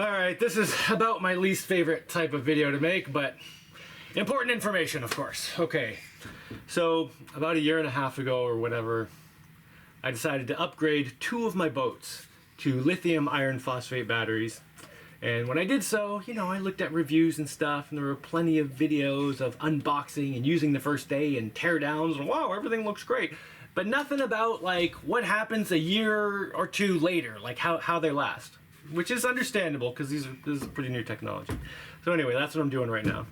Alright, this is about my least favorite type of video to make, but important information, of course. Okay, so about a year and a half ago or whatever, I decided to upgrade 2 of my boats to lithium iron phosphate batteries. And when I did so, you know, I looked at reviews and stuff, and there were plenty of videos of unboxing and using the first day and teardowns, and wow, everything looks great. But nothing about, like, what happens a year or 2 later, like how they last. Which is understandable, because this is pretty new technology. So anyway, that's what I'm doing right now.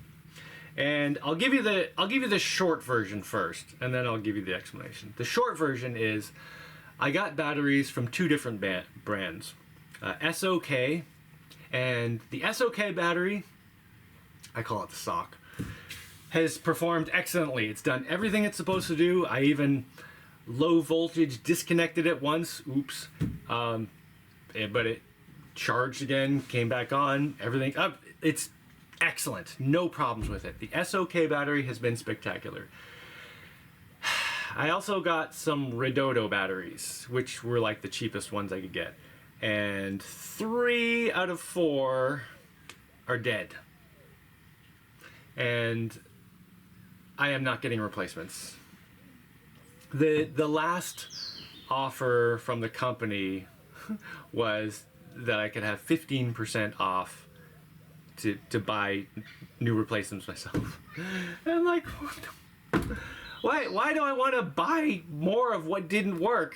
And I'll give you the short version first, and then I'll give you the explanation. The short version is, I got batteries from 2 different brands. SOK, and the SOK battery, I call it the SOK, has performed excellently. It's done everything it's supposed to do. I even low voltage disconnected it once, oops, but it charged again, came back on, everything up. It's excellent, no problems with it. The SOK battery has been spectacular. I also got some Redodo batteries, which were like the cheapest ones I could get. And 3 out of 4 are dead. And I am not getting replacements. The last offer from the company was that I could have 15% off to buy new replacements myself. And I'm like, why do I want to buy more of what didn't work?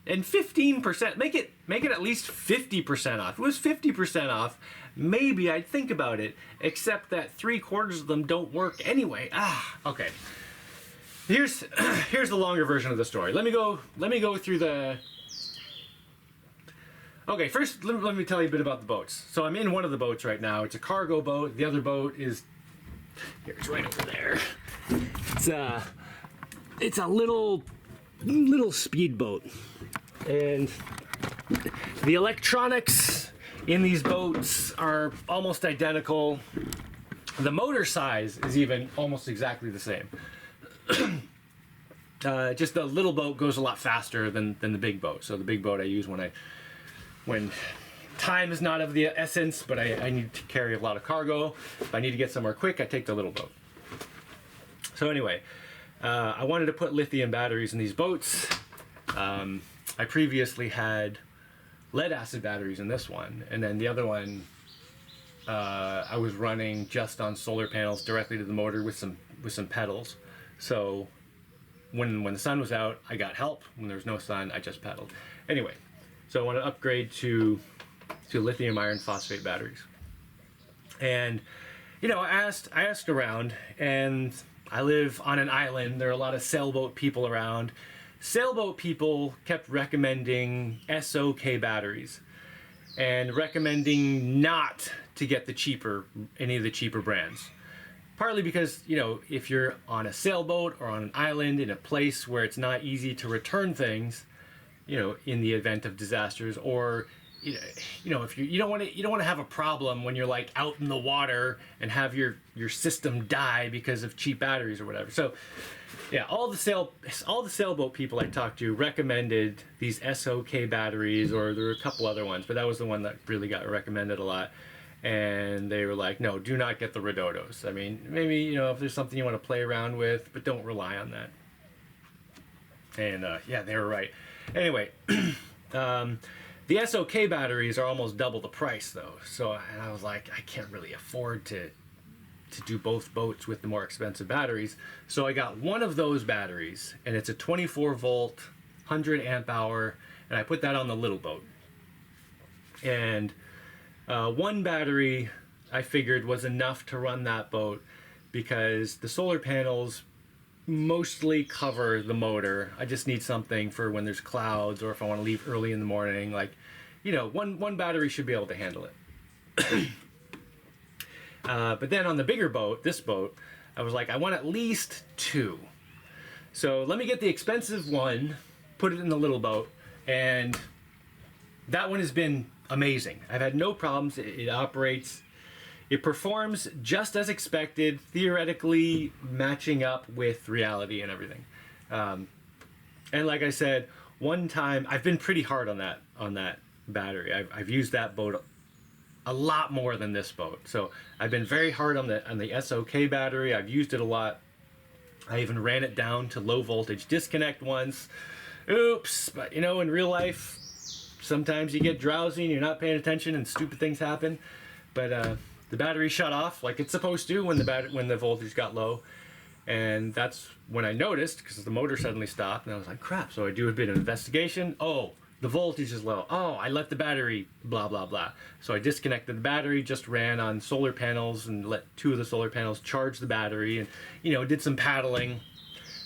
And 15%, make it at least 50% off. If it was 50% off, maybe I'd think about it, except that 3/4 of them don't work anyway. Okay. Here's the longer version of the story. Let me go through the... Okay, first let me tell you a bit about the boats. So I'm in one of the boats right now. It's a cargo boat. The other boat is... Here, it's right over there. It's a little speedboat. And the electronics in these boats are almost identical. The motor size is even almost exactly the same. Just the little boat goes a lot faster than the big boat. So the big boat I use when time is not of the essence, but I need to carry a lot of cargo. If I need to get somewhere quick, I take the little boat. So anyway, I wanted to put lithium batteries in these boats. I previously had lead acid batteries in this one, and then the other one I was running just on solar panels directly to the motor with some pedals. So when the sun was out, I got help. When there was no sun, I just pedaled. Anyway, so I want to upgrade to lithium iron phosphate batteries. And you know, I asked around, and I live on an island. There are a lot of sailboat people around. Sailboat people kept recommending SOK batteries and recommending not to get any of the cheaper brands. Partly because, you know, if you're on a sailboat or on an island in a place where it's not easy to return things, you know, in the event of disasters, or you know, if you don't want to have a problem when you're like out in the water and have your system die because of cheap batteries or whatever. So yeah, all the sailboat people I talked to recommended these SOK batteries, or there were a couple other ones, but that was the one that really got recommended a lot. And they were like, no, do not get the Redodos. I mean, maybe, you know, if there's something you want to play around with, but don't rely on that. And yeah, they were right. Anyway, the SOK batteries are almost double the price though. So I was like, I can't really afford to do both boats with the more expensive batteries. So I got one of those batteries, and it's a 24 volt, 100 amp hour, and I put that on the little boat. And one battery I figured was enough to run that boat because the solar panels mostly cover the motor. I just need something for when there's clouds, or if I want to leave early in the morning. Like, you know, one battery should be able to handle it. But then on the bigger boat, this boat, I was like, I want at least 2. So let me get the expensive one, put it in the little boat, and that one has been amazing. I've had no problems. It operates, it performs just as expected, theoretically matching up with reality and everything. And like I said, one time, I've been pretty hard on that battery. I've used that boat a lot more than this boat. So I've been very hard on the SOK battery. I've used it a lot. I even ran it down to low voltage disconnect once. Oops, but you know, in real life, sometimes you get drowsy and you're not paying attention and stupid things happen. But the battery shut off like it's supposed to when the voltage got low. And that's when I noticed, because the motor suddenly stopped, and I was like, crap. So I do a bit of investigation. Oh, the voltage is low. Oh, I let the battery blah, blah, blah. So I disconnected the battery, just ran on solar panels and let 2 of the solar panels charge the battery, and, you know, did some paddling.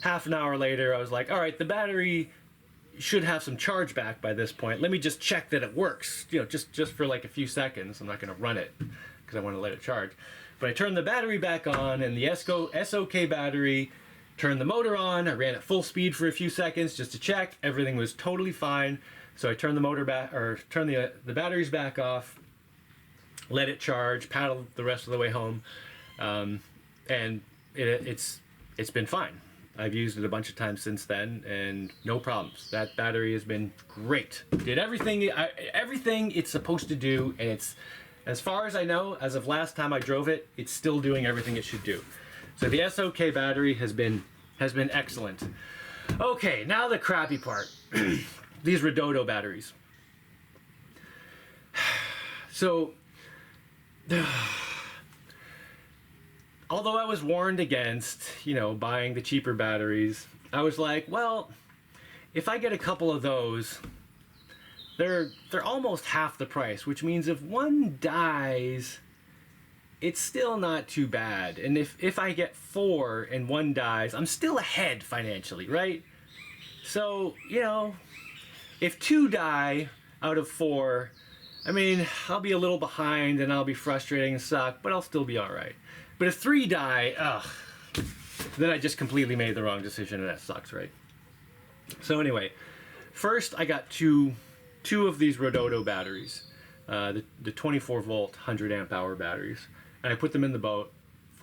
Half an hour later, I was like, all right, the battery should have some charge back by this point. Let me just check that it works, you know, just for like a few seconds. I'm not going to run it because I want to let it charge. But I turned the battery back on, and the SOK battery turned the motor on. I ran at full speed for a few seconds just to check. Everything was totally fine. So I turned the motor back, or turned the batteries back off, let it charge, paddled the rest of the way home, and it's been fine. I've used it a bunch of times since then, and no problems. That battery has been great. Did everything it's supposed to do, and it's, as far as I know, as of last time I drove it, it's still doing everything it should do. So the SOK battery has been excellent. Okay, now the crappy part. These Redodo batteries. So, although I was warned against, you know, buying the cheaper batteries, I was like, well, if I get a couple of those, they're almost half the price, which means if one dies, it's still not too bad. And if I get 4 and one dies, I'm still ahead financially, right? So, you know, if 2 die out of 4, I mean, I'll be a little behind and I'll be frustrating and suck, but I'll still be all right. But if 3 die, ugh, then I just completely made the wrong decision, and that sucks, right? So anyway, first I got two of these Redodo batteries, the 24 volt 100 amp hour batteries, and I put them in the boat,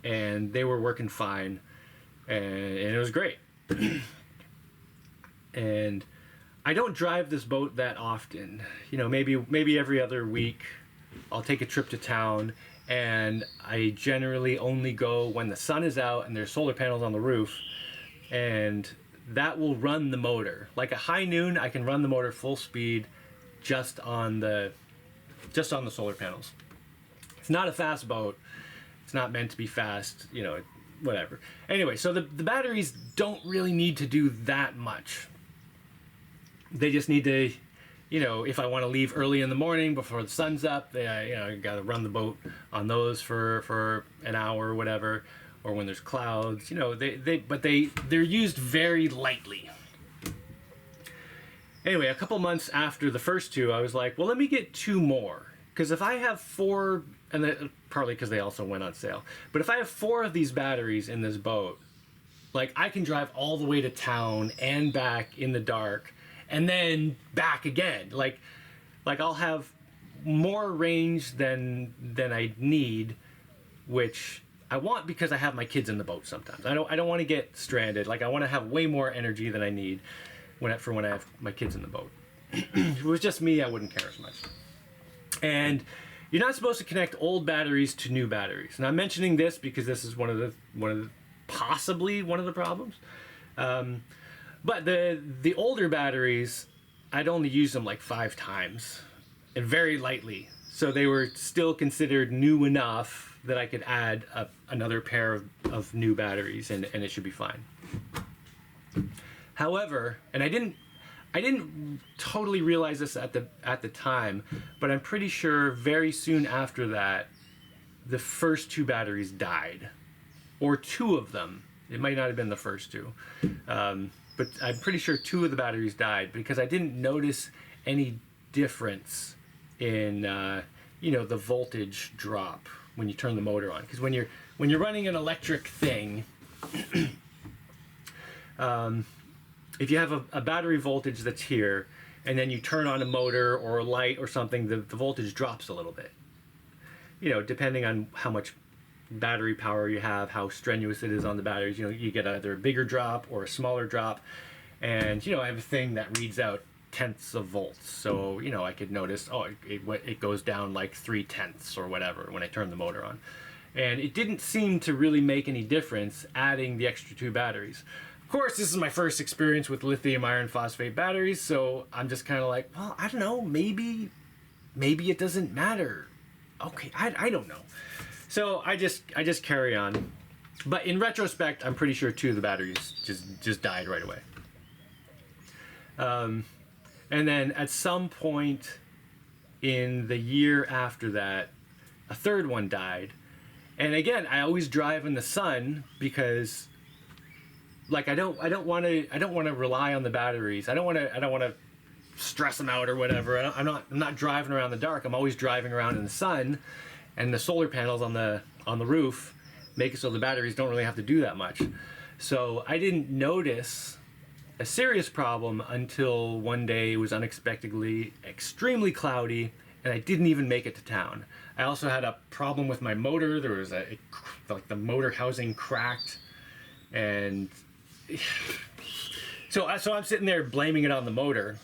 and they were working fine, and it was great. And I don't drive this boat that often. You know, maybe every other week I'll take a trip to town, and I generally only go when the sun is out and there's solar panels on the roof, and that will run the motor. Like at high noon, I can run the motor full speed just on the solar panels. It's not a fast boat. It's not meant to be fast, you know, whatever. Anyway, so the batteries don't really need to do that much. They just need to, you know, if I want to leave early in the morning before the sun's up, you know, you got to run the boat on those for an hour or whatever, or when there's clouds, you know, they're used very lightly. Anyway, a couple months after the first 2, I was like, well, let me get 2 more, because if I have 4, and partly because they also went on sale, but if I have 4 of these batteries in this boat, like I can drive all the way to town and back in the dark, and then back again. Like I'll have more range than I need, which I want because I have my kids in the boat sometimes. I don't want to get stranded. Like I want to have way more energy than I need when I have my kids in the boat. If it was just me, I wouldn't care as much. And you're not supposed to connect old batteries to new batteries. And I'm mentioning this because this is possibly one of the problems. But the older batteries, I'd only use them like 5 times, and very lightly. So they were still considered new enough that I could add another pair of new batteries, and it should be fine. However, and I didn't totally realize this at the time, but I'm pretty sure very soon after that, the first 2 batteries died, or 2 of them. It might not have been the first 2. But I'm pretty sure 2 of the batteries died because I didn't notice any difference in, you know, the voltage drop when you turn the motor on. Because when you're running an electric thing, if you have a battery voltage that's here, and then you turn on a motor or a light or something, the voltage drops a little bit. You know, depending on how much battery power you have, how strenuous it is on the batteries, you know, you get either a bigger drop or a smaller drop. And, you know, I have a thing that reads out tenths of volts. So, you know, I could notice, oh, it goes down like 3/10 or whatever when I turn the motor on. And it didn't seem to really make any difference adding the extra 2 batteries. Of course, this is my first experience with lithium iron phosphate batteries, so I'm just kind of like, well, I don't know, maybe it doesn't matter. Okay, I don't know. So I just carry on. But in retrospect, I'm pretty sure 2 of the batteries just died right away. And then at some point in the year after that, a 3rd one died. And again, I always drive in the sun because, like, I don't want to rely on the batteries. I don't want to stress them out or whatever. I'm not driving around in the dark. I'm always driving around in the sun, and the solar panels on the roof make it so the batteries don't really have to do that much. So I didn't notice a serious problem until one day it was unexpectedly extremely cloudy, and I didn't even make it to town. I also had a problem with my motor. There was like the motor housing cracked, and so I'm sitting there blaming it on the motor,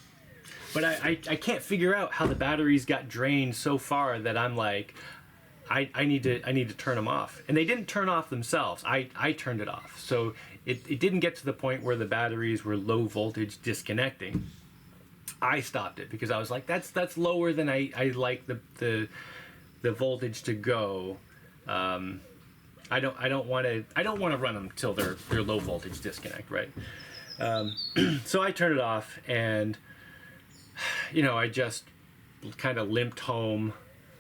but I can't figure out how the batteries got drained so far that I'm like, I need to turn them off. And they didn't turn off themselves. I turned it off. So it didn't get to the point where the batteries were low voltage disconnecting. I stopped it because I was like, that's lower than I like the voltage to go. I don't want to run them till they're low voltage disconnect, right? So I turned it off, and you know, I just kind of limped home.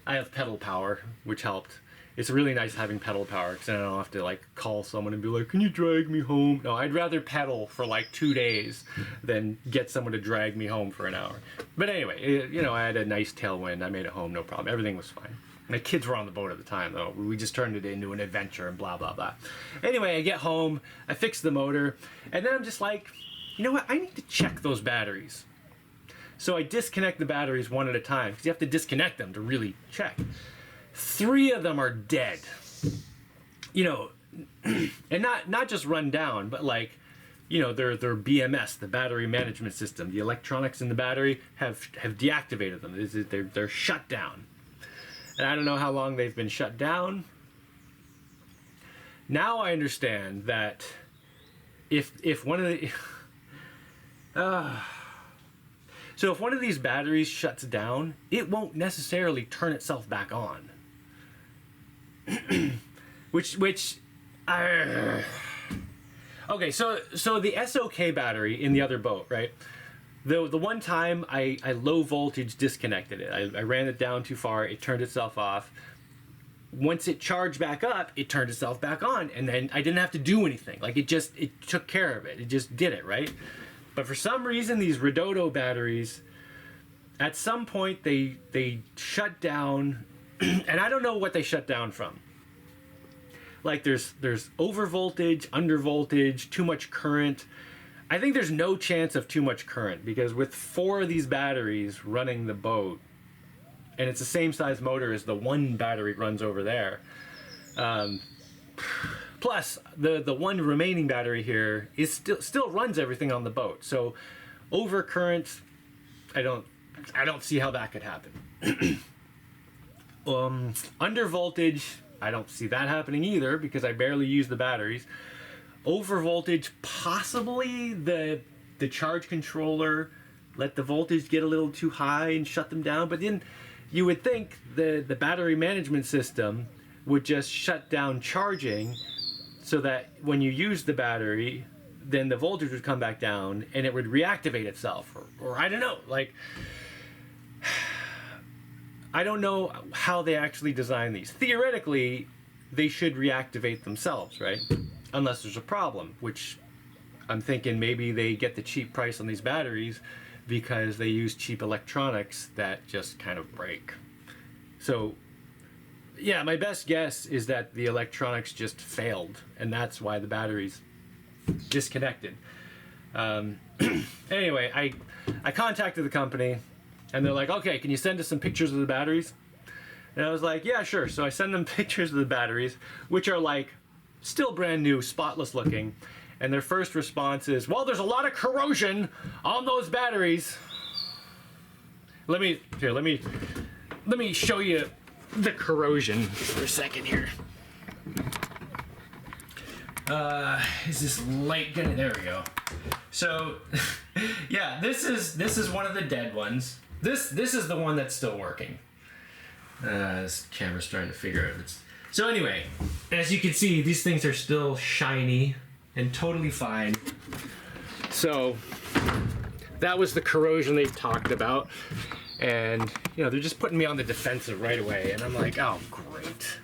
I have pedal power, which helped. It's really nice having pedal power because then I don't have to like call someone and be like, can you drag me home? No, I'd rather pedal for like 2 days than get someone to drag me home for an hour. But anyway, you know, I had a nice tailwind. I made it home, no problem. Everything was fine. My kids were on the boat at the time, though. We just turned it into an adventure and blah, blah, blah. Anyway, I get home, I fix the motor, and then I'm just like, you know what? I need to check those batteries. So I disconnect the batteries one at a time, because you have to disconnect them to really check. 3 of them are dead. You know, and not just run down, but like, you know, their BMS, the battery management system, the electronics in the battery have deactivated them. They're shut down. And I don't know how long they've been shut down. Now I understand that if one of the so if one of these batteries shuts down, it won't necessarily turn itself back on. Okay, so the SOK battery in the other boat, right? The one time I low voltage disconnected it. I ran it down too far, it turned itself off. Once it charged back up, it turned itself back on, and then I didn't have to do anything. Like it took care of it. It just did it, right? But for some reason, these Redodo batteries, at some point they shut down, and I don't know what they shut down from. Like there's over voltage, under voltage, too much current. I think there's no chance of too much current because with 4 of these batteries running the boat, and it's the same size motor as the one battery runs over there. Plus, the one remaining battery here is still runs everything on the boat. So, over current, I don't see how that could happen. Under voltage, I don't see that happening either because I barely use the batteries. Over voltage, possibly the charge controller let the voltage get a little too high and shut them down. But then you would think the battery management system would just shut down charging so that when you use the battery, then the voltage would come back down and it would reactivate itself. Or I don't know, like, I don't know how they actually design these. Theoretically, they should reactivate themselves, right? Unless there's a problem, which I'm thinking maybe they get the cheap price on these batteries because they use cheap electronics that just kind of break. So, yeah, my best guess is that the electronics just failed, and that's why the batteries disconnected. Anyway, I contacted the company, and they're like, okay, can you send us some pictures of the batteries? And I was like, yeah, sure. So I send them pictures of the batteries, which are like still brand new, spotless looking. And their first response is, well, there's a lot of corrosion on those batteries. let me show you the corrosion for a second here. Is this light gonna? There we go. So, yeah, this is one of the dead ones. This is the one that's still working. This camera's trying to figure out. So anyway, as you can see, these things are still shiny and totally fine. So that was the corrosion they talked about, and you know they're just putting me on the defensive right away, and I'm like, oh great.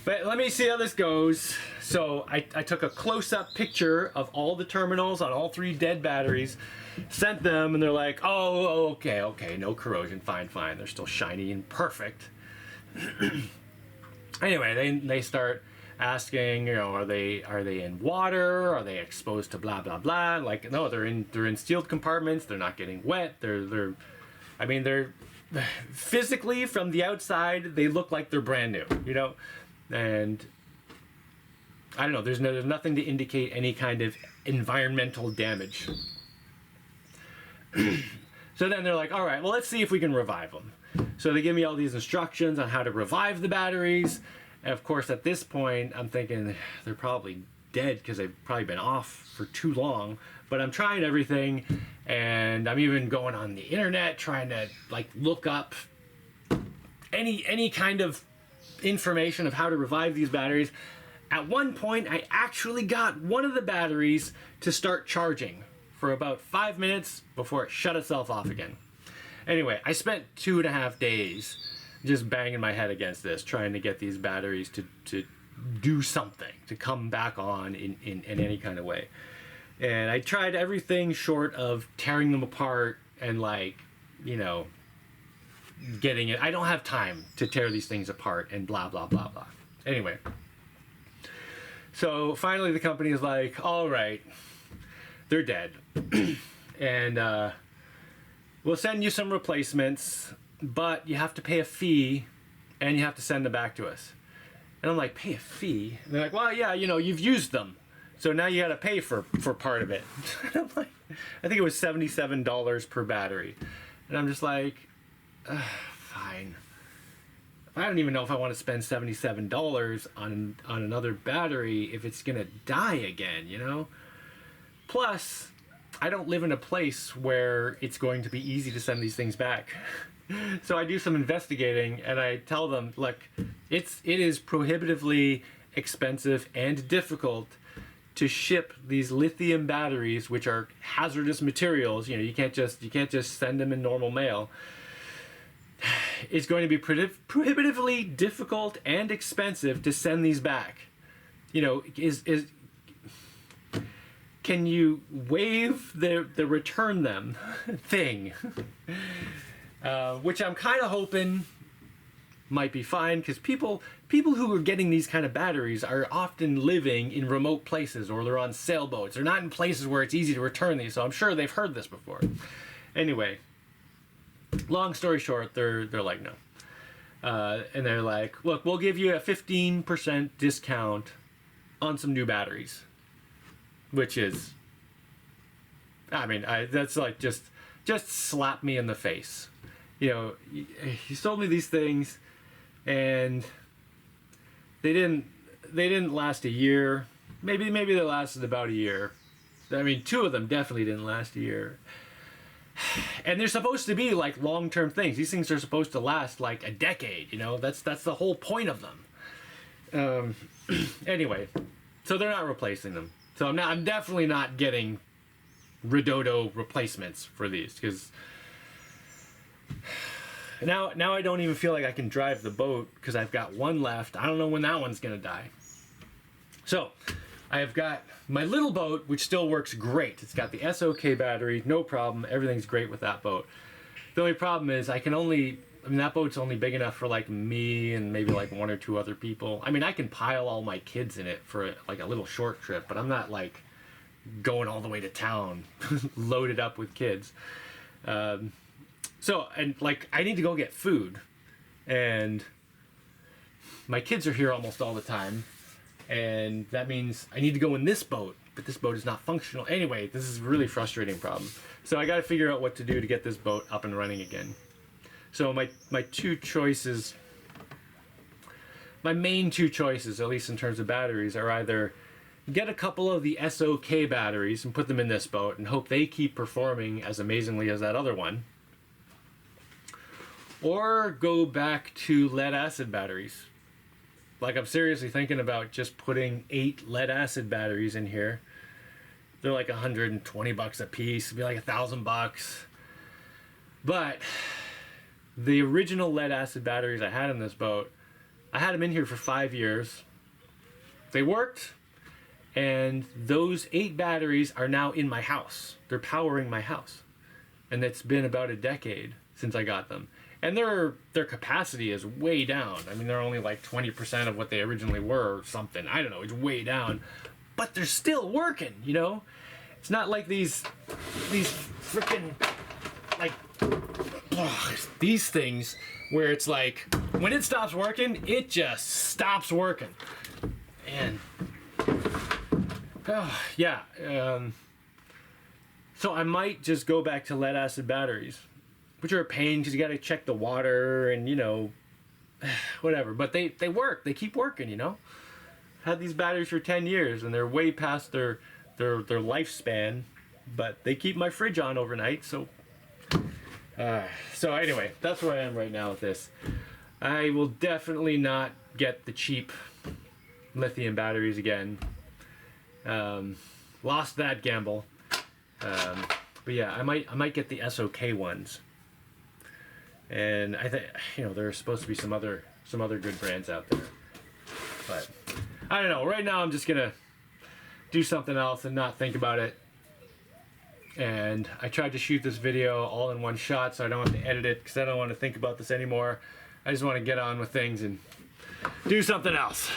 But let me see how this goes. So I took a close-up picture of all the terminals on all 3 dead batteries, sent them, and they're like, oh, okay, no corrosion, fine. They're still shiny and perfect. Anyway, they start asking, you know, are they in water? Are they exposed to blah blah blah? Like, no, they're in sealed compartments. They're not getting wet. They're physically from the outside they look like they're brand new, you know, and I don't know. There's nothing to indicate any kind of environmental damage. So then they're like, all right, well, let's see if we can revive them. So they give me all these instructions on how to revive the batteries. And of course, at this point, I'm thinking they're probably dead because they've probably been off for too long. But I'm trying everything, and I'm even going on the internet trying to like look up any kind of information of how to revive these batteries. At one point, I actually got one of the batteries to start charging for about 5 minutes before it shut itself off again. Anyway, I spent 2.5 days just banging my head against this, trying to get these batteries to do something, to come back on in any kind of way. And I tried everything short of tearing them apart and, like, you know, getting it. I don't have time to tear these things apart and blah, blah, blah, blah. Anyway. So finally the company is like, all right, they're dead. And we'll send you some replacements, but you have to pay a fee and you have to send them back to us. And I'm like, pay a fee? And they're like, well, yeah, you know, you've used them, so now you got to pay for part of it. And I'm like, I think it was $77 per battery. And I'm just like, fine. I don't even know if I want to spend $77 on another battery if it's going to die again, you know? Plus, I don't live in a place where it's going to be easy to send these things back. So I do some investigating and I tell them, look, it is prohibitively expensive and difficult to ship these lithium batteries, which are hazardous materials. You know, you can't just send them in normal mail. It's going to be prohibitively difficult and expensive to send these back. You know, can you waive the return them thing? Which I'm kind of hoping might be fine, because people who are getting these kind of batteries are often living in remote places, or they're on sailboats. They're not in places where it's easy to return these, so I'm sure they've heard this before. Anyway, long story short, they're like, no. And they're like, look, we'll give you a 15% discount on some new batteries. Which is, I mean, that's like just slap me in the face. You know, he sold me these things, and they didn't last a year. Maybe they lasted about a year. I mean, 2 of them definitely didn't last a year. And they're supposed to be like long-term things. These things are supposed to last like a decade. You know, that's the whole point of them. Anyway, so they're not replacing them. So I'm definitely not getting Redodo replacements for these, because now I don't even feel like I can drive the boat because I've got one left. I don't know when that one's gonna die. So I've got my little boat, which still works great. It's got the SOK battery, no problem. Everything's great with that boat. The only problem is that boat's only big enough for like me and maybe like 1 or 2 other people. I mean, I can pile all my kids in it for like a little short trip, but I'm not like going all the way to town loaded up with kids. So, and like, I need to go get food, and my kids are here almost all the time, and that means I need to go in this boat, but this boat is not functional. Anyway, this is a really frustrating problem. So I got to figure out what to do to get this boat up and running again. So my two choices, my main two choices, at least in terms of batteries, are either get a couple of the SOK batteries and put them in this boat and hope they keep performing as amazingly as that other one, or go back to lead acid batteries. Like, I'm seriously thinking about just putting 8 lead acid batteries in here. They're like $120 a piece. It'd be like $1,000. But the original lead acid batteries I had in this boat, I had them in here for 5 years. They worked, and those 8 batteries are now in my house. They're powering my house. And it's been about a decade since I got them. And their capacity is way down. I mean, they're only like 20% of what they originally were or something. I don't know, it's way down. But they're still working, you know? It's not like these freaking, like, these things where it's like, when it stops working, it just stops working. And, yeah. So I might just go back to lead acid batteries, which are a pain because you got to check the water and, you know, whatever. But they work. They keep working, you know. Had these batteries for 10 years and they're way past their lifespan, but they keep my fridge on overnight. So anyway, that's where I am right now with this. I will definitely not get the cheap lithium batteries again. Lost that gamble. But yeah, I might get the SOK ones. And I think, you know, there are supposed to be some other good brands out there. But I don't know. Right now I'm just gonna do something else and not think about it. And I tried to shoot this video all in one shot so I don't have to edit it because I don't want to think about this anymore. I just want to get on with things and do something else.